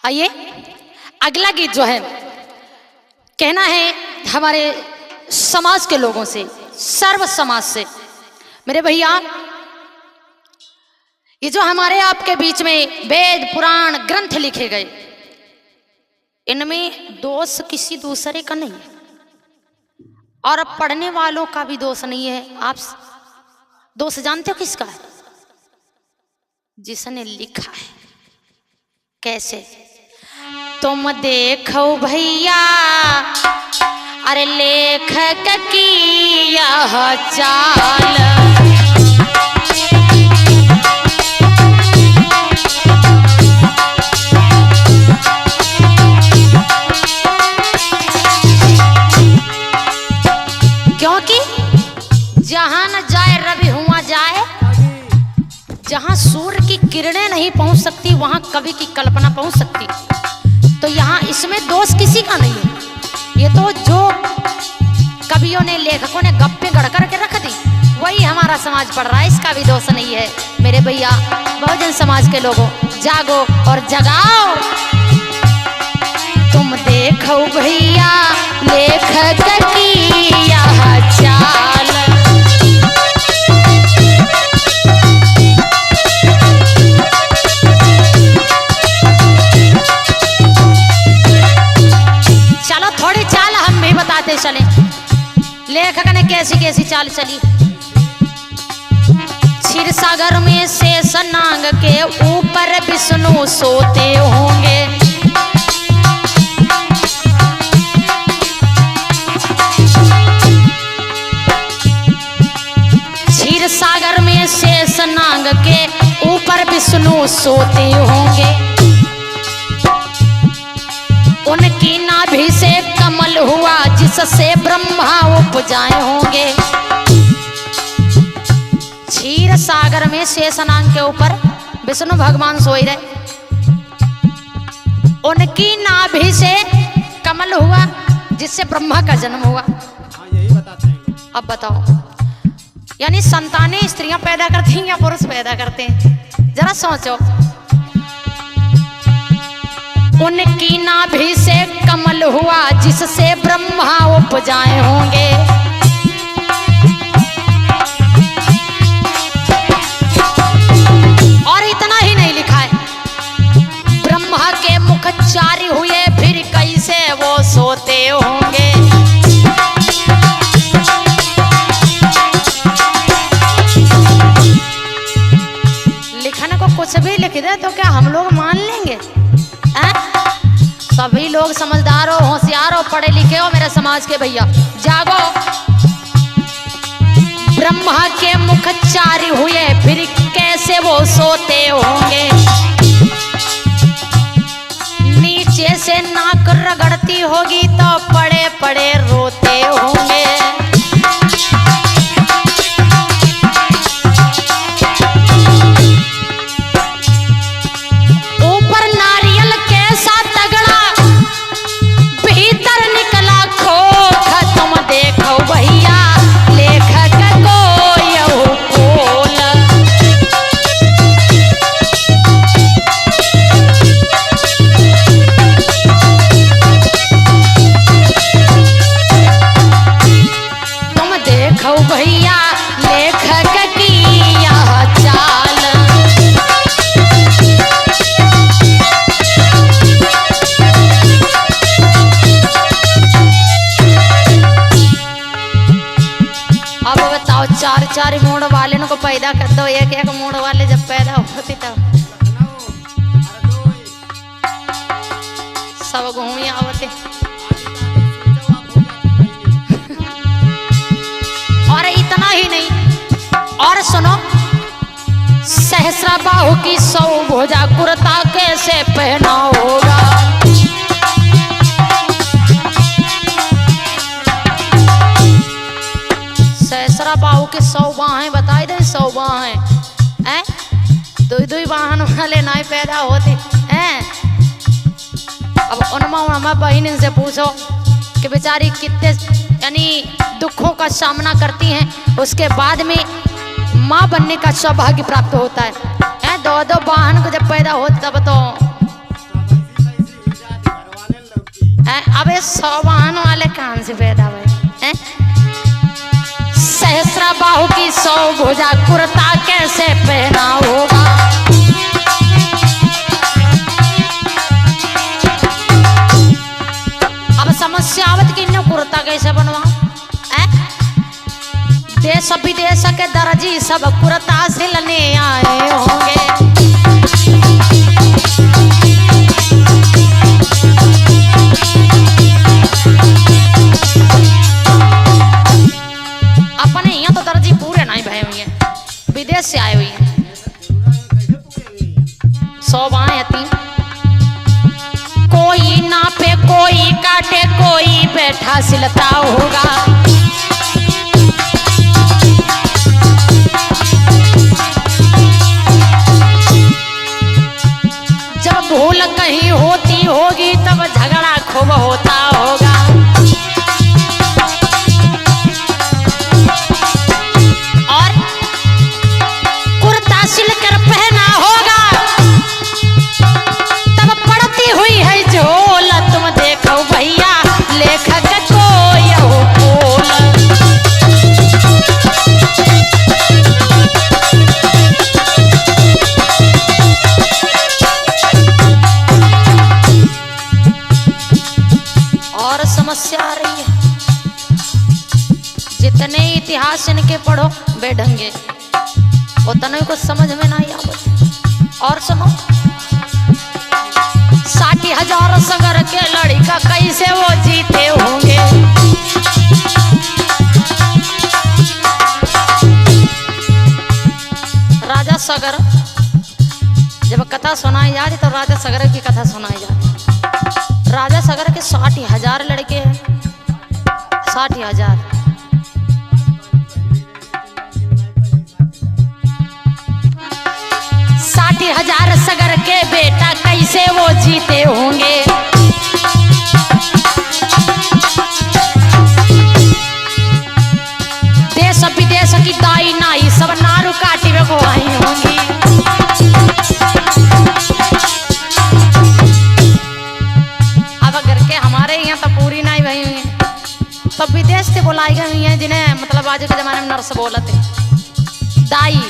आइए अगला गीत जो है कहना है हमारे समाज के लोगों से, सर्व समाज से। मेरे भैया, ये जो हमारे आपके बीच में वेद पुराण ग्रंथ लिखे गए, इनमें दोष किसी दूसरे का नहीं है और पढ़ने वालों का भी दोष नहीं है। आप दोष जानते हो किसका है? जिसने लिखा है। कैसे? तुम देखो भैया, अरे लेखक की यह चाल, क्योंकि जहां न जाए रवि हुआ जाए, जहां सूर्य की किरणें नहीं पहुंच सकती वहां कवि की कल्पना पहुंच सकती। तो यहाँ इसमें दोष किसी का नहीं है। ये तो जो कवियों ने, लेखकों ने गप्पे गढ़ करके रख दी, वही हमारा समाज पढ़ रहा है, इसका भी दोष नहीं है। मेरे भैया, बहुजन समाज के लोगों, जागो और जगाओ। तुम देखो भैया लेखक की यह चाल, चले लेखक ने कैसी कैसी चाल चली। क्षीर सागर में शेष नाग के ऊपर विष्णु सोते होंगे, क्षीर सागर में शेष नाग के ऊपर विष्णु सोते होंगे, उनकी नाभि से कमल हुआ जिससे ब्रह्मा उपजाए होंगे। क्षीर सागर में शेषनाग के ऊपर विष्णु भगवान सोए रहे, उनकी नाभि से कमल हुआ जिससे ब्रह्मा का जन्म हुआ। यही बताते हैं। अब बताओ, यानी संतानें स्त्रियां पैदा करती हैं या पुरुष पैदा करते हैं? जरा सोचो। उनकी नाभि से कमल हुआ जिससे ब्रह्मा उपजाए होंगे, और इतना ही नहीं लिखा है, ब्रह्मा के मुख चारि हुए फिर कैसे वो सोते होंगे। लिखने को कुछ भी लिख दे तो क्या हम लोग मान लेंगे? सभी लोग समझदार हो, होशियार हो, पढ़े लिखे हो मेरे समाज के भैया, जागो। ब्रह्मा के मुख चारि हुए फिर कैसे वो सोते होंगे, नीचे से नाक रगड़ती होगी तो पड़े पड़े रोते होंगे। चार मोड़ वाले को पैदा कर दो, एक एक मोड़ वाले जब पैदा होती तब सब घूमिया होते। और इतना ही नहीं, और सुनो, सहस्रा बाहु की 100 भुजा कुर्ता कैसे पहना होगा। सहस्रा बाहु के 100 बाहें बताई दे, 100 बाहें हैं, दुई वाहन वाले नाई पैदा होते हैं। अब उनमें बहन से पूछो कि बेचारी कितने यानी दुखों का सामना करती हैं, उसके बाद में माँ बनने का सौभाग्य प्राप्त होता है। दो वाहन को जब पैदा हो तब तो अबे सौवान वाले कहां से पैदा हुए? सहस्रा बाहु की 100 भुजा कुर्ता कैसे पहना होगा? अब समस्या आवत कि इन्हें कुर्ता कैसे बनवा? देश विदेश के दर्जी सब कुर्ता सिलने आए होंगे। अपने यहाँ तो दर्जी पूरे नहीं भये हुए हैं, विदेश से आए हुए हैं। 100 बाएं थी, कोई नापे कोई काटे कोई बैठा सिलता होगा। जब भूल कहीं होती होगी तब झगड़ा खूब होता होगा। और कुर्ता सिलकर पहना होगा तब पड़ती हुई है झोल। तुम देखो भैया लेखक को यह बोल। और समस्या आ रही है, जितने इतिहास इनके पढ़ो बेढंगे उतने को समझ में नहीं आवत। और सुनो, 60,000 सगर के लड़का कैसे वो जीते होंगे? राजा सगर जब कथा सुनाई जा रही तो राजा सगर की कथा सुनाई जा रही। राजा सगर के 60,000 लड़के हैं, 60,000। सगर के बेटा कैसे वो जीते होंगे? देश विदेश की दाई नाई सब नारू काटी में आई होंगी। अब अगर के हमारे यहाँ तो पूरी नाई भई हुई है, तो विदेश से बुलाई गई हुई है जिन्हें मतलब आज के जमाने में नर्स बोलते दाई।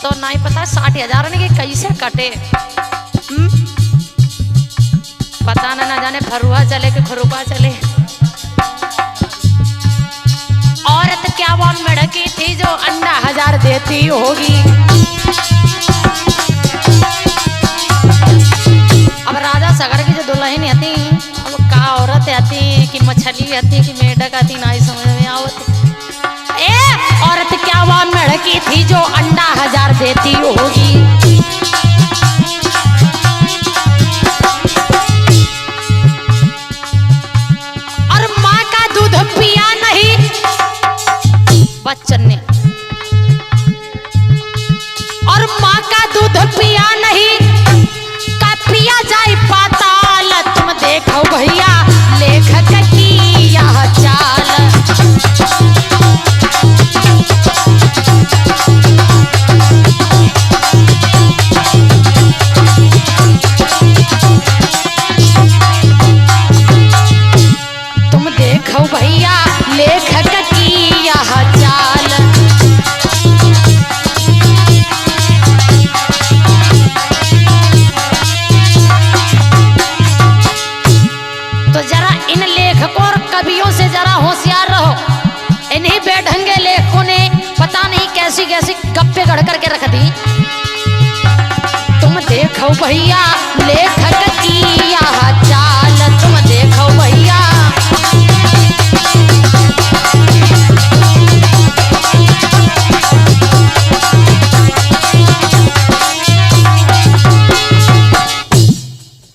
तो नहीं पता 60,000 ने कैसे कटे। पता ना जाने फरुआ चले कि खरुआ चले। औरत क्या वो लड़की थी जो अंडा 1000 देती होगी? अब राजा सगर की जो दुल्हन आती, अब का औरत आती कि मछली आती कि मेढक आती नहीं समझ में आवती। औरत क्या वो लड़की थी जो अंडा 1000 देती होगी? और माँ का दूध पिया नहीं बच्चन ने, और माँ का दूध पिया नहीं का पिया जाए पाताल। तुम देखो भैया लेखक की यह चाल। भैया लेखक की यह चाल। तो जरा इन लेखकों और कवियों से जरा होशियार रहो। इन्हीं बेढंगे लेखकों ने पता नहीं कैसी कैसी गप्पे गढ़ करके रख दी। तुम देखो भैया लेखक